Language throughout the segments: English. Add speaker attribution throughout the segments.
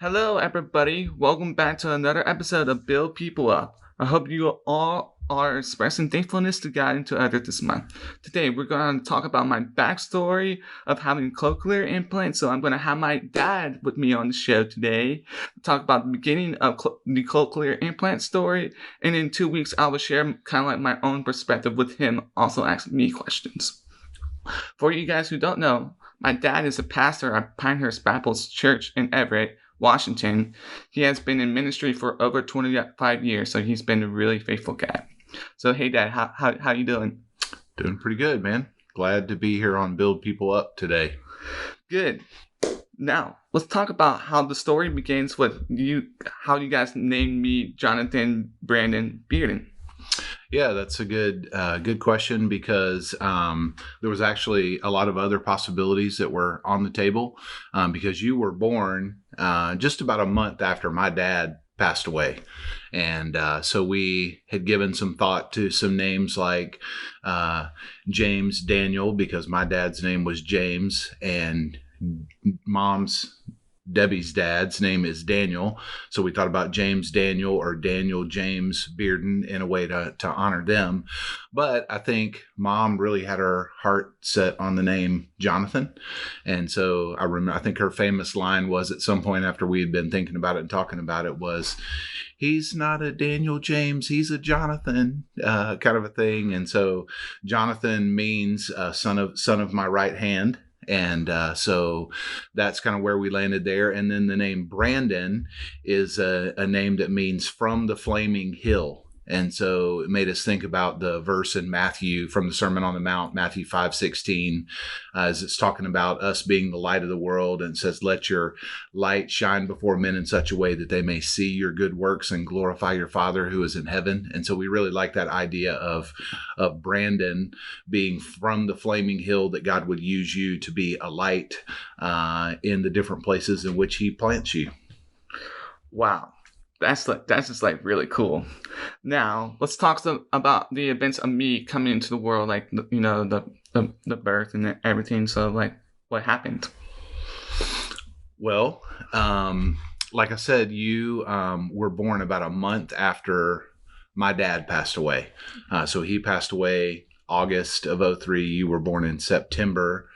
Speaker 1: Hello, everybody. Welcome back to another episode of Build People Up. I hope you all are expressing thankfulness to God and to others this month. Today, we're going to talk about my backstory of having cochlear implants. So I'm going to have my dad with me on the show today to talk about the beginning of the cochlear implant story. And in 2 weeks, I will share kind of like my own perspective with him, also asking me questions. For you guys who don't know, my dad is a pastor at Pinehurst Baptist Church in Everett, Washington. He has been in ministry for over 25 years, so he's been a really faithful guy. So, hey, Dad, how you doing?
Speaker 2: Doing pretty good, man. Glad to be here on Build People Up today.
Speaker 1: Good. Now, let's talk about how the story begins with how you guys named me Jonathan Brandon Bearden.
Speaker 2: Yeah, that's a good question because there was actually a lot of other possibilities that were on the table because you were born just about a month after my dad passed away. And so we had given some thought to some names like James Daniel, because my dad's name was James and Debbie's dad's name is Daniel. So we thought about James Daniel or Daniel James Bearden in a way to honor them. But I think Mom really had her heart set on the name Jonathan. And so I think her famous line was at some point after we had been thinking about it and talking about it was, he's not a Daniel James, he's a Jonathan, kind of a thing. And so Jonathan means son of my right hand. And so that's kind of where we landed there. And then the name Brandon is a name that means from the flaming hill. And so it made us think about the verse in Matthew from the Sermon on the Mount, Matthew 5:16, as it's talking about us being the light of the world, and it says, let your light shine before men in such a way that they may see your good works and glorify your Father who is in heaven. And so we really like that idea of Brandon being from the flaming hill, that God would use you to be a light in the different places in which he plants you.
Speaker 1: Wow. That's just like really cool. Now let's talk about the events of me coming into the world, like the birth and everything. So like, what happened?
Speaker 2: Well, like I said, you were born about a month after my dad passed away. So he passed away August of 2003. You were born in September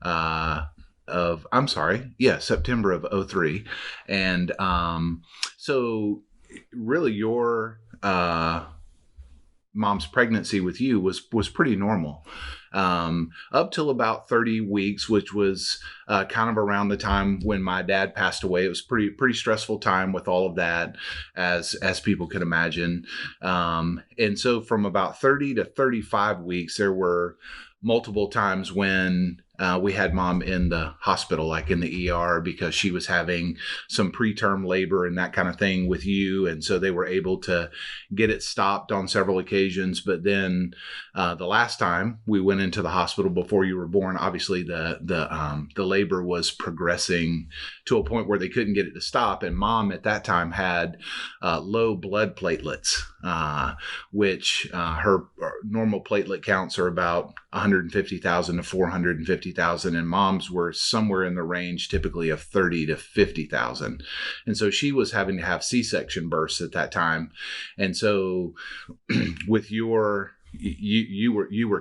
Speaker 2: September of 2003. And so really your mom's pregnancy with you was pretty normal up till about 30 weeks, which was kind of around the time when my dad passed away. It was pretty stressful time with all of that, as people could imagine. And so from about 30 to 35 weeks, there were multiple times when we had Mom in the hospital, like in the ER, because she was having some preterm labor and that kind of thing with you. And so they were able to get it stopped on several occasions. But then the last time we went into the hospital before you were born, obviously the labor was progressing to a point where they couldn't get it to stop. And Mom at that time had low blood platelets, which her normal platelet counts are about 150,000 to 450,000, and Mom's were somewhere in the range typically of 30 to 50,000. And so she was having to have C-section births at that time. And so with you were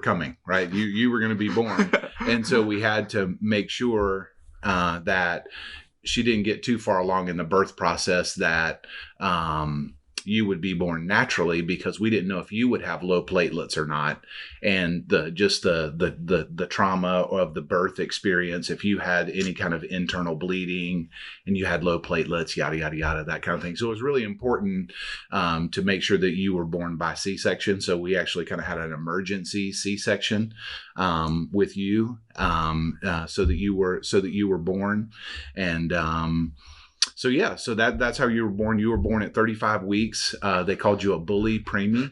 Speaker 2: coming, right? You were going to be born. And so we had to make sure that she didn't get too far along in the birth process, that you would be born naturally, because we didn't know if you would have low platelets or not. And the trauma of the birth experience, if you had any kind of internal bleeding and you had low platelets, yada, yada, yada, that kind of thing. So it was really important to make sure that you were born by C-section. So we actually kind of had an emergency C-section with you so that you were born. And so that's how you were born. You were born at 35 weeks. They called you a bully preemie,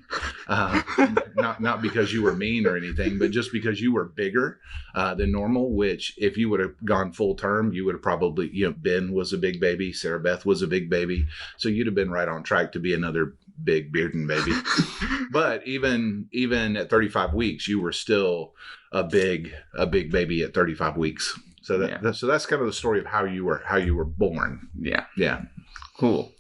Speaker 2: not because you were mean or anything, but just because you were bigger than normal. Which, if you would have gone full term, you would have probably, Ben was a big baby, Sarah Beth was a big baby, so you'd have been right on track to be another big Bearden baby. But even at 35 weeks, you were still a big baby at 35 weeks. So
Speaker 1: Yeah.
Speaker 2: that's kind of the story of how you were born.
Speaker 1: Yeah.
Speaker 2: Yeah.
Speaker 1: Cool.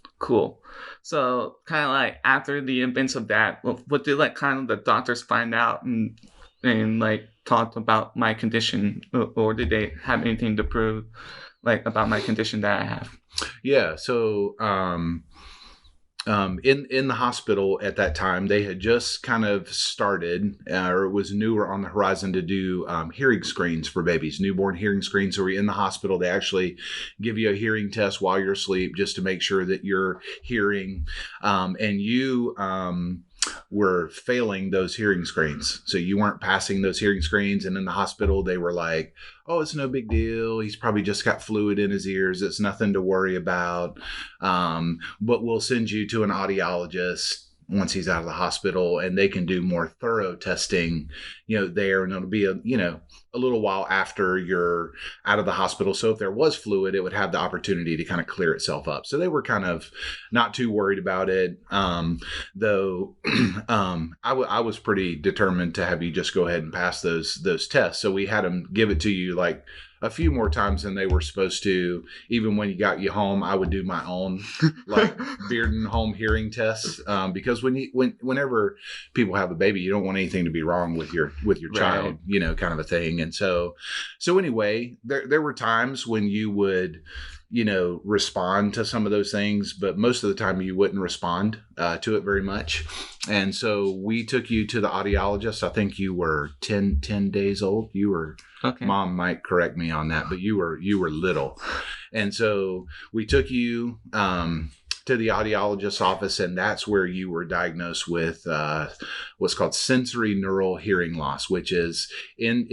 Speaker 1: So kind of like after the events of that, what did like kind of the doctors find out and like talk about my condition, or did they have anything to prove like about my condition that I have?
Speaker 2: Yeah. So in the hospital at that time, they had just kind of started, or it was newer on the horizon, to do hearing screens for babies, newborn hearing screens. So we're in the hospital. They actually give you a hearing test while you're asleep just to make sure that you're hearing, and you were failing those hearing screens. So you weren't passing those hearing screens. And in the hospital, they were like, oh, it's no big deal. He's probably just got fluid in his ears. It's nothing to worry about. But we'll send you to an audiologist once he's out of the hospital, and they can do more thorough testing, there. And it'll be a little while after you're out of the hospital. So if there was fluid, it would have the opportunity to kind of clear itself up. So they were kind of not too worried about it. Though I was pretty determined to have you just go ahead and pass those tests. So we had them give it to you like a few more times than they were supposed to. Even when you got you home, I would do my own like Bearden home hearing tests, because whenever people have a baby, you don't want anything to be wrong with your child, kind of a thing. And so anyway, there were times when you would respond to some of those things, but most of the time you wouldn't respond to it very much. And so we took you to the audiologist. I think you were 10 days old. You were, okay. Mom might correct me on that, but you were little. And so we took you to the audiologist's office, and that's where you were diagnosed with what's called sensory neural hearing loss, which is in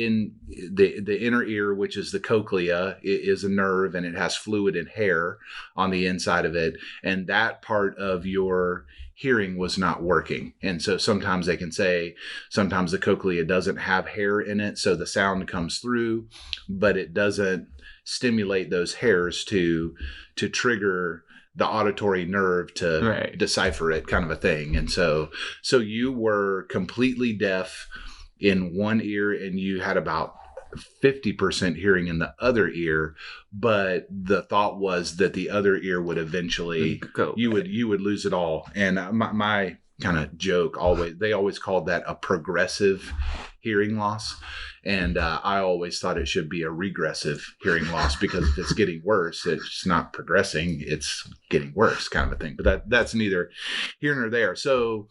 Speaker 2: the inner ear, which is the cochlea. It is a nerve, and it has fluid and hair on the inside of it, and that part of your hearing was not working. And so sometimes they can say sometimes the cochlea doesn't have hair in it, so the sound comes through, but it doesn't stimulate those hairs to trigger the auditory nerve to decipher it, kind of a thing. And so you were completely deaf in one ear, and you had about 50% hearing in the other ear, but the thought was that the other ear would eventually you would lose it all. And my kind of joke, they always called that a progressive hearing loss. And I always thought it should be a regressive hearing loss, because if it's getting worse, it's not progressing, it's getting worse, kind of a thing. But that's neither here nor there. So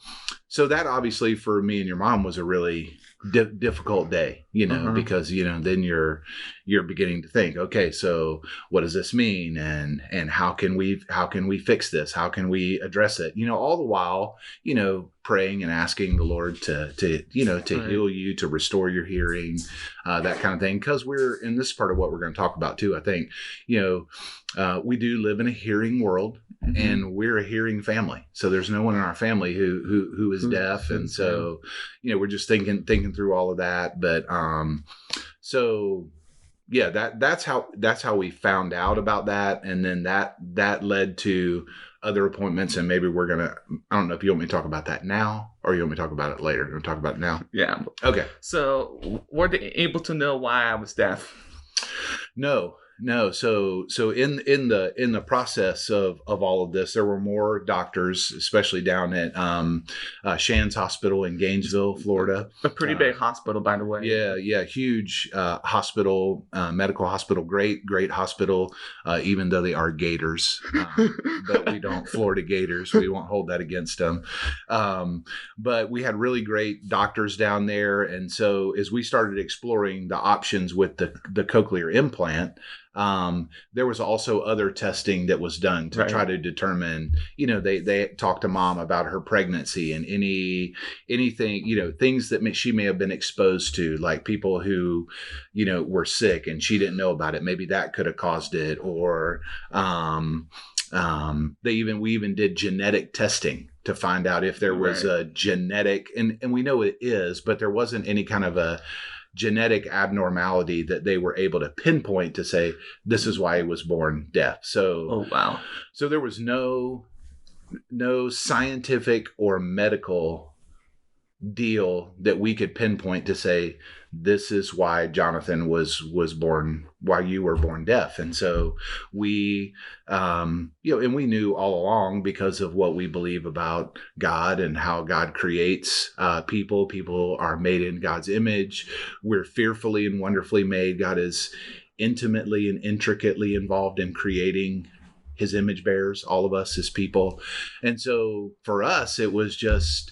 Speaker 2: that obviously for me and your mom was a really difficult day, because then you're beginning to think, okay, so what does this mean, and how can we fix this? How can we address it? All the while, praying and asking the Lord to heal you, to restore your hearing, that kind of thing. Because we're in this part of what we're going to talk about too. I think, we do live in a hearing world, and we're a hearing family. So there's no one in our family who is deaf, and so we're just thinking through all of that. But so yeah, that's how we found out about that, and then that led to other appointments, and maybe I don't know if you want me to talk about that now, or you want me to talk about it later. You want to talk about it now?
Speaker 1: Yeah.
Speaker 2: Okay.
Speaker 1: So were they able to know why I was deaf?
Speaker 2: No. So in the process of all of this, there were more doctors, especially down at Shands Hospital in Gainesville, Florida.
Speaker 1: A pretty big hospital, by the way.
Speaker 2: Yeah, huge hospital, medical hospital, great hospital. Even though they are Gators, but we don't Florida Gators. We won't hold that against them. But we had really great doctors down there, and so as we started exploring the options with the cochlear implant. There was also other testing that was done to try to determine, they talked to Mom about her pregnancy and anything, things that she may have been exposed to, like people who, were sick and she didn't know about it. Maybe that could have caused it. Or, we even did genetic testing to find out if there was a genetic, and we know it is, but there wasn't any kind of a genetic abnormality that they were able to pinpoint to say this is why he was born deaf. So, so there was no scientific or medical deal that we could pinpoint to say this is why Jonathan was born, why you were born deaf. And so we and we knew all along, because of what we believe about God and how God creates people are made in God's image. We're fearfully and wonderfully made. God is intimately and intricately involved in creating his image bearers, all of us as people. And so for us, it was just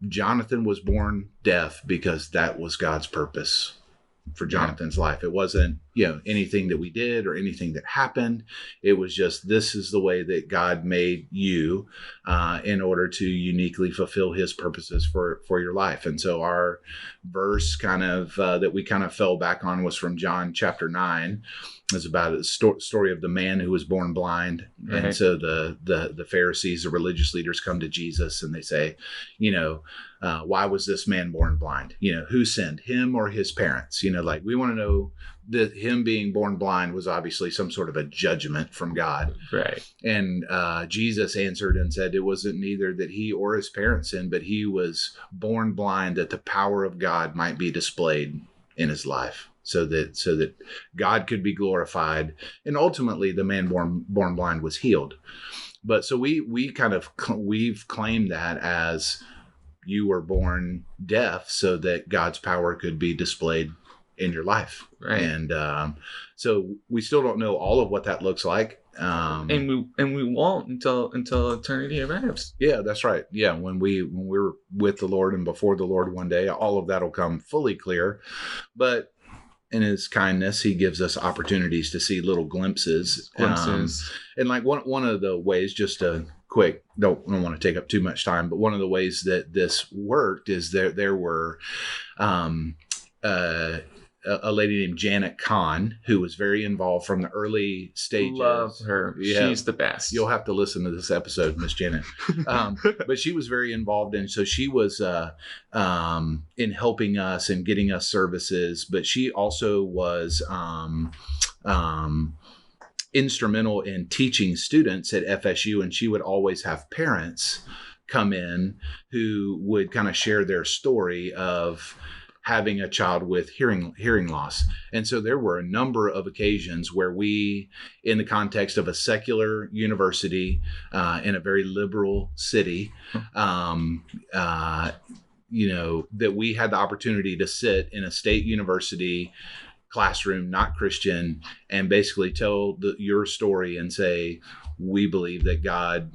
Speaker 2: Jonathan was born deaf because that was God's purpose for Jonathan's life. It wasn't, anything that we did or anything that happened. It was just, this is the way that God made you in order to uniquely fulfill his purposes for your life. And so our verse that we kind of fell back on was from John chapter 9. It's about a story of the man who was born blind. Right. And so the Pharisees, the religious leaders, come to Jesus and they say, why was this man born blind? Who sinned, him or his parents? We want to know that him being born blind was obviously some sort of a judgment from God.
Speaker 1: Right.
Speaker 2: And Jesus answered and said it wasn't neither that he or his parents sinned, but he was born blind that the power of God might be displayed in his life. So that God could be glorified, and ultimately the man born blind was healed. But so we've claimed that as you were born deaf so that God's power could be displayed in your life.
Speaker 1: Right.
Speaker 2: And so we still don't know all of what that looks like.
Speaker 1: And we won't until eternity arrives.
Speaker 2: Yeah, that's right. Yeah, when we're with the Lord and before the Lord one day, all of that will come fully clear. But in his kindness, he gives us opportunities to see little glimpses. And like one of the ways, just a quick, don't want to take up too much time, but one of the ways that this worked is there were a lady named Janet Kahn, who was very involved from the early stages.
Speaker 1: Love her. Yeah. She's the best.
Speaker 2: You'll have to listen to this episode, Miss Janet. But she was very involved. And so she was in helping us and getting us services. But she also was instrumental in teaching students at FSU. And she would always have parents come in who would kind of share their story of having a child with hearing loss. And so there were a number of occasions where we, in the context of a secular university in a very liberal city, that we had the opportunity to sit in a state university classroom, not Christian, and basically tell your story and say, we believe that God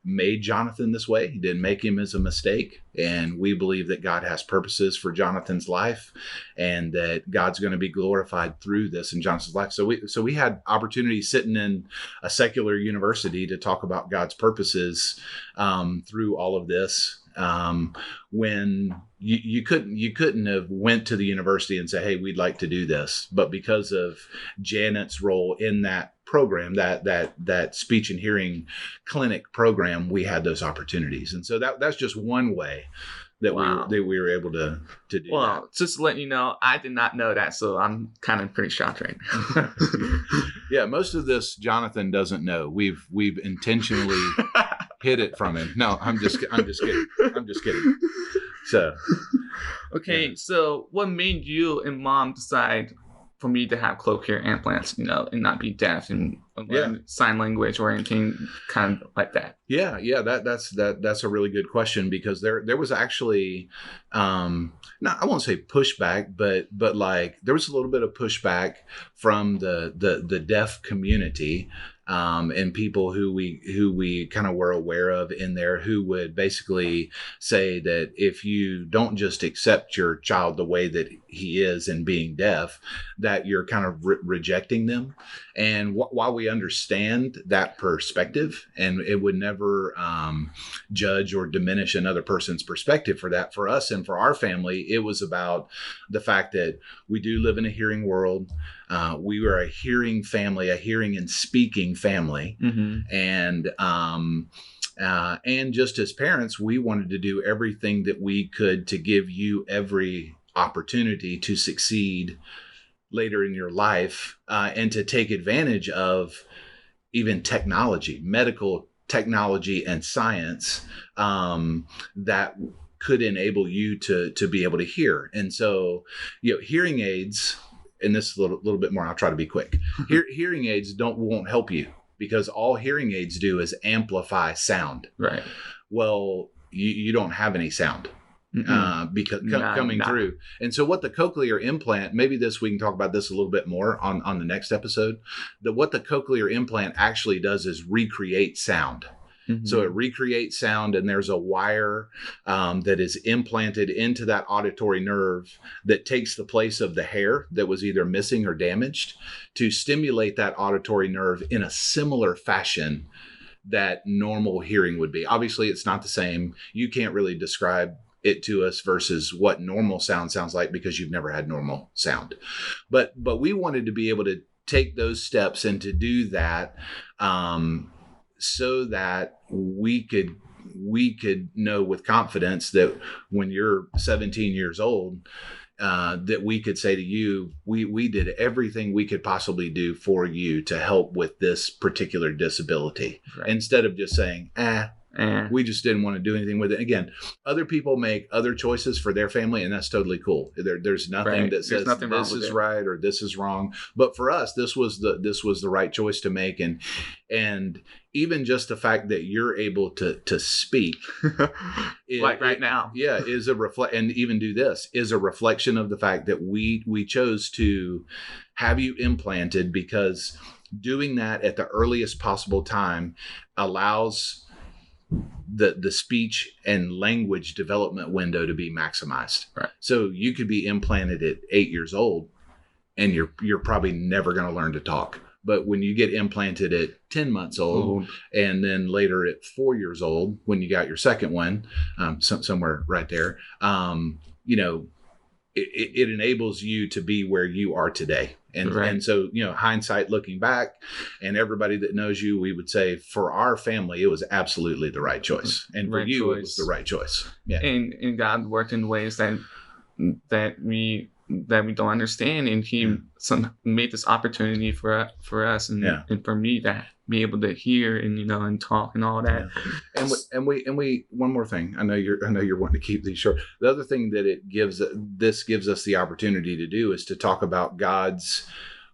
Speaker 2: made Jonathan this way. He didn't make him as a mistake. And we believe that God has purposes for Jonathan's life and that God's going to be glorified through this in Jonathan's life. So we had opportunities sitting in a secular university to talk about God's purposes through all of this. When you couldn't have went to the university and say, hey, we'd like to do this. But because of Janet's role in that program, that speech and hearing clinic program, we had those opportunities. And so that's just one way that we were able to do that.
Speaker 1: Well, just to let you know, I did not know that, so I'm kind of pretty shocked right now.
Speaker 2: Yeah, most of this Jonathan doesn't know. We've intentionally hid it from him. No, I'm just kidding. So,
Speaker 1: okay, So what made you and Mom decide for me to have cochlear implants, and not be deaf and learn sign language or anything kind of like that?
Speaker 2: Yeah. That's a really good question, because there was actually, I won't say pushback, but like there was a little bit of pushback from the deaf community. And people who we kind of were aware of in there, who would basically say that if you don't just accept your child the way that he is and being deaf, that you're kind of rejecting them. And while we understand that perspective, and it would never judge or diminish another person's perspective for that, for us and for our family, it was about the fact that we do live in a hearing world. We were a hearing family, a hearing and speaking family. Mm-hmm. And just as parents, we wanted to do everything that we could to give you every opportunity to succeed later in your life, and to take advantage of even technology, medical technology and science that could enable you to be able to hear. And so, hearing aids, and this is a little bit more, I'll try to be quick. Hearing aids won't help you, because all hearing aids do is amplify sound.
Speaker 1: Right.
Speaker 2: Well, you don't have any sound. Because coming
Speaker 1: Nah.
Speaker 2: through. And so what the cochlear implant, maybe we can talk about this a little bit more on the next episode, that what the cochlear implant actually does is recreate sound. So it recreates sound, and there's a wire that is implanted into that auditory nerve that takes the place of the hair that was either missing or damaged, to stimulate that auditory nerve in a similar fashion that normal hearing would be. Obviously, it's not the same. You can't really describe it to us versus what normal sound sounds like, because you've never had normal sound. But we wanted to be able to take those steps and to do that, so that we could know with confidence that when you're 17 years old, that we could say to you, we did everything we could possibly do for you to help with this particular disability. Right. Instead of just saying, we just didn't want to do anything with it. Again, other people make other choices for their family, and that's totally cool. There's nothing that says this is right or this is wrong. But for us, this was the right choice to make. And even just the fact that you're able to speak
Speaker 1: like right now,
Speaker 2: is a and even do this is a reflection of the fact that we chose to have you implanted, because doing that at the earliest possible time allows the speech and language development window to be maximized.
Speaker 1: Right.
Speaker 2: So you could be implanted at 8 years old, and you're probably never going to learn to talk. But when you get implanted at 10 months old, and then later at 4 years old, when you got your second one, somewhere right there, it enables you to be where you are today. And so, hindsight looking back, and everybody that knows you, we would say for our family, it was absolutely the right choice. And for you, it was the right choice. Yeah.
Speaker 1: And God worked in ways that we don't understand. And he made this opportunity for us and for me to be able to hear and talk and all that.
Speaker 2: Yeah. And we one more thing. I know you're wanting to keep these short. The other thing that gives us the opportunity to do is to talk about God's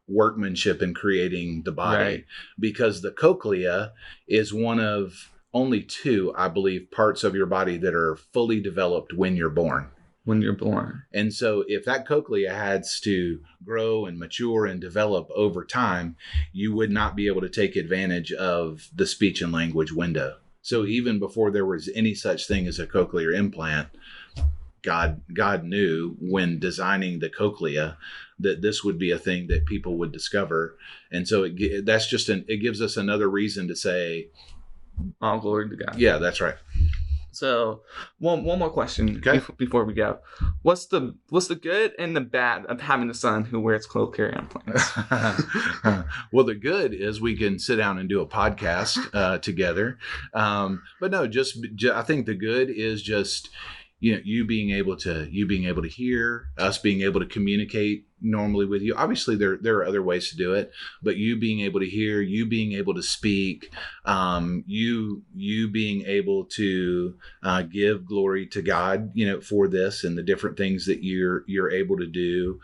Speaker 2: workmanship in creating the body, because the cochlea is one of only 2, I believe, parts of your body that are fully developed when you're born. And so if that cochlea has to grow and mature and develop over time, you would not be able to take advantage of the speech and language window. So even before there was any such thing as a cochlear implant, God knew when designing the cochlea that this would be a thing that people would discover. And so it gives us another reason to say,
Speaker 1: all glory to God.
Speaker 2: Yeah, that's right.
Speaker 1: So one more question before we go. What's the good and the bad of having a son who wears cochlear implants?
Speaker 2: Well, the good is we can sit down and do a podcast together. But no, just I think the good is just you being able to hear, us being able to communicate normally with you. Obviously, there are other ways to do it, but you being able to hear, you being able to speak, you being able to give glory to God, for this and the different things that you're able to do.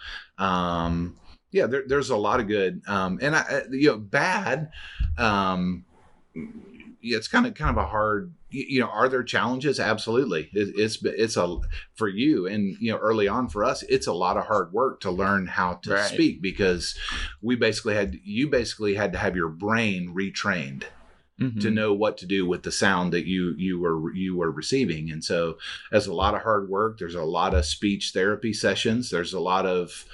Speaker 2: There's a lot of good, and bad. It's kind of a hard. Are there challenges? Absolutely. It's for you, and early on for us, it's a lot of hard work to learn how to speak, because you basically had to have your brain retrained to know what to do with the sound that you were receiving. And so there's a lot of hard work. There's a lot of speech therapy sessions. There's a lot of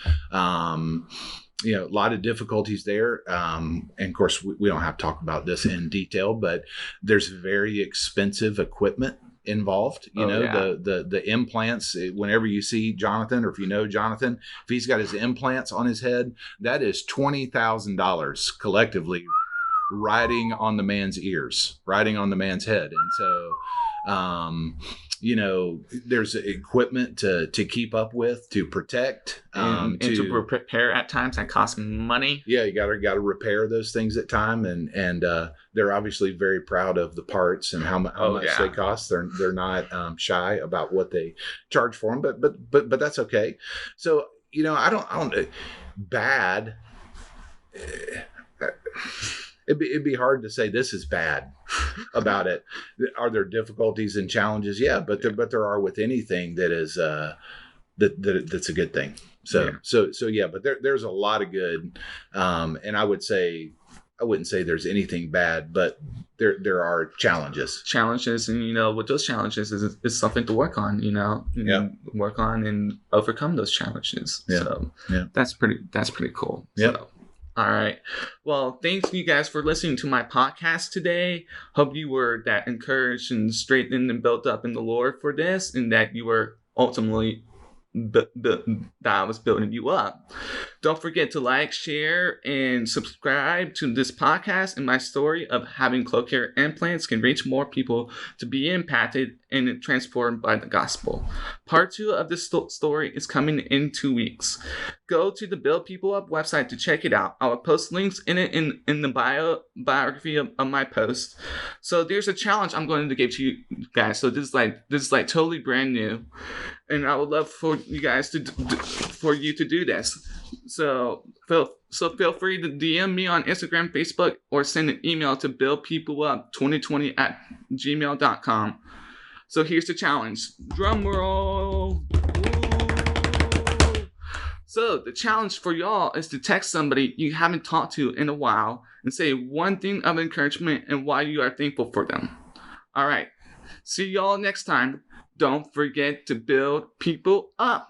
Speaker 2: a lot of difficulties there. And of course, we don't have to talk about this in detail, but there's very expensive equipment involved. The implants, whenever you see Jonathan, or if you know Jonathan, if he's got his implants on his head, that is $20,000 collectively riding on the man's ears, riding on the man's head. And so, there's equipment to keep up with, to protect,
Speaker 1: and to repair at times that costs money.
Speaker 2: Yeah, you gotta repair those things at time, and they're obviously very proud of the parts and how much they cost. They're not shy about what they charge for them, but that's okay. So I don't bad. It'd be hard to say this is bad about it. Are there difficulties and challenges? Yeah, but there are with anything that is that's a good thing. So yeah, but there's a lot of good, and I wouldn't say there's anything bad, but there are challenges.
Speaker 1: And with those challenges is something to work on. Work on and overcome those challenges.
Speaker 2: Yeah.
Speaker 1: So
Speaker 2: yeah,
Speaker 1: that's pretty cool.
Speaker 2: Yeah.
Speaker 1: So. All right. Well, thanks you guys for listening to my podcast today. Hope you were that encouraged and strengthened and built up in the Lord for this, and that you were ultimately that I was building you up. Don't forget to like, share, and subscribe to this podcast, and my story of having cochlear implants can reach more people to be impacted and transformed by the gospel. Part 2 of this story is coming in 2 weeks. Go to the Build People Up website to check it out. I will post links in it in the biography of my post. So there's a challenge I'm going to give to you guys. So this is like totally brand new, and I would love for you guys to do this. So feel free to DM me on Instagram, Facebook, or send an email to buildpeoplup2020@gmail.com. So here's the challenge. Drum roll. Ooh. So the challenge for y'all is to text somebody you haven't talked to in a while and say one thing of encouragement and why you are thankful for them. All right. See y'all next time. Don't forget to build people up.